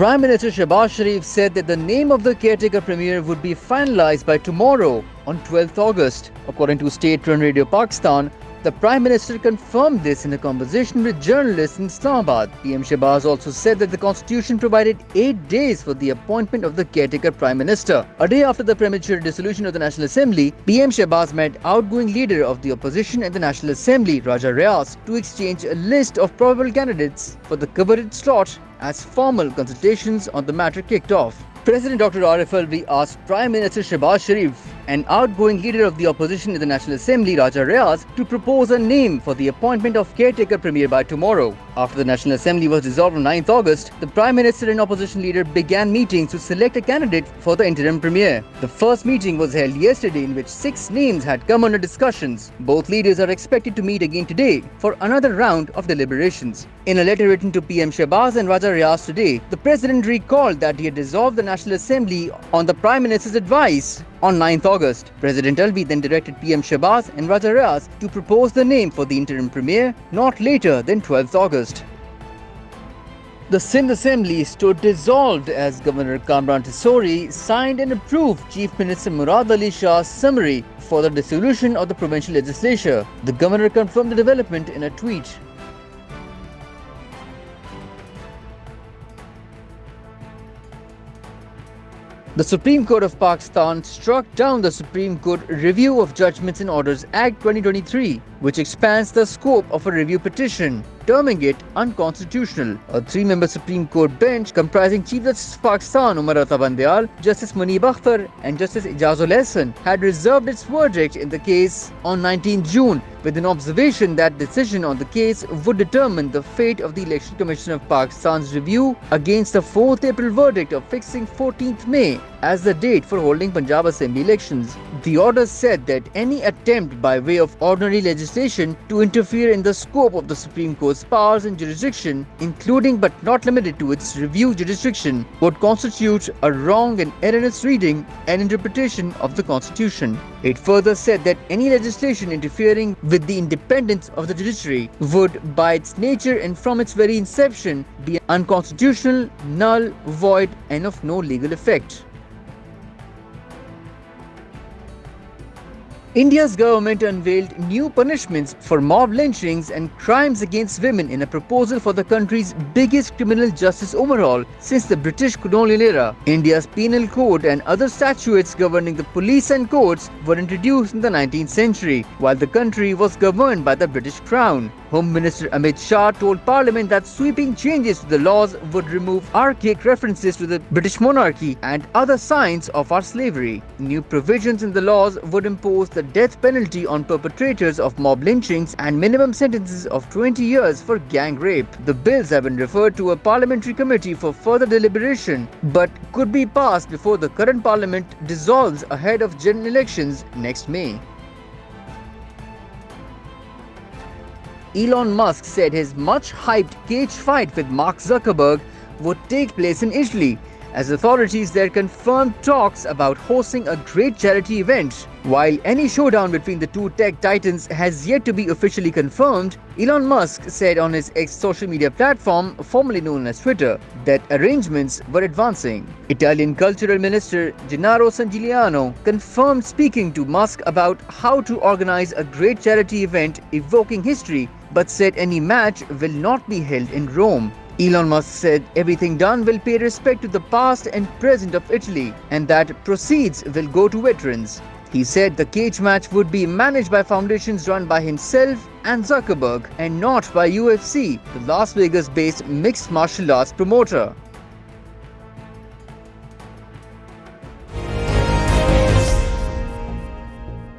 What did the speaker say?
Prime Minister Shehbaz Sharif said that the name of the caretaker premier would be finalized by tomorrow on 12th August. According to state-run Radio Pakistan, the Prime Minister confirmed this in a conversation with journalists in Islamabad. PM Shehbaz also said that the Constitution provided 8 days for the appointment of the caretaker Prime Minister. A day after the premature dissolution of the National Assembly, PM Shehbaz met outgoing leader of the opposition at the National Assembly, Raja Riaz, to exchange a list of probable candidates for the coveted slot as formal consultations on the matter kicked off. President Dr. Arif Alvi asked Prime Minister Shehbaz Sharif, an outgoing leader of the opposition in the National Assembly, Raja Riaz, to propose a name for the appointment of caretaker premier by tomorrow. After the National Assembly was dissolved on 9th August, the Prime Minister and opposition leader began meetings to select a candidate for the interim premier. The first meeting was held yesterday, in which 6 names had come under discussions. Both leaders are expected to meet again today for another round of deliberations. In a letter written to PM Shehbaz and Raja Riaz today, the President recalled that he had dissolved the National Assembly on the Prime Minister's advice on 9th August. President Alvi then directed PM Shehbaz and Raja Riaz to propose the name for the interim premier not later than 12th August. The Sindh Assembly stood dissolved as Governor Tessori signed and approved Chief Minister Murad Ali Shah's summary for the dissolution of the provincial legislature. The governor confirmed the development in a tweet. The Supreme Court of Pakistan struck down the Supreme Court Review of Judgements and Orders Act 2023, which expands the scope of a review petition, terming it unconstitutional. A 3-member Supreme Court bench comprising Chief Justice of Pakistan Umar Ata Bandial, Justice Muneeb Akhtar and Justice Ijazul Ehsan had reserved its verdict in the case on 19 June with an observation that decision on the case would determine the fate of the Election Commission of Pakistan's review against the 4th April verdict of fixing 14th May as the date for holding Punjab Assembly elections. The order said that any attempt by way of ordinary legislation to interfere in the scope of the Supreme Court's powers and jurisdiction, including but not limited to its review jurisdiction, would constitute a wrong and erroneous reading and interpretation of the Constitution. It further said that any legislation interfering with the independence of the judiciary would, by its nature and from its very inception, be unconstitutional, null, void, and of no legal effect. India's government unveiled new punishments for mob lynchings and crimes against women in a proposal for the country's biggest criminal justice overhaul since the British colonial era. India's penal code and other statutes governing the police and courts were introduced in the 19th century, while the country was governed by the British Crown. Home Minister Amit Shah told Parliament that sweeping changes to the laws would remove archaic references to the British monarchy and other signs of our slavery. New provisions in the laws would impose the death penalty on perpetrators of mob lynchings and minimum sentences of 20 years for gang rape. The bills have been referred to a parliamentary committee for further deliberation, but could be passed before the current parliament dissolves ahead of general elections next May. Elon Musk said his much-hyped cage fight with Mark Zuckerberg would take place in Italy, as authorities there confirmed talks about hosting a great charity event. While any showdown between the two tech titans has yet to be officially confirmed, Elon Musk said on his X social media platform, formerly known as Twitter, that arrangements were advancing. Italian Cultural Minister Gennaro Sangiuliano confirmed speaking to Musk about how to organize a great charity event evoking history, but said any match will not be held in Rome. Elon Musk said everything done will pay respect to the past and present of Italy, and that proceeds will go to veterans. He said the cage match would be managed by foundations run by himself and Zuckerberg, and not by UFC, the Las Vegas-based mixed martial arts promoter.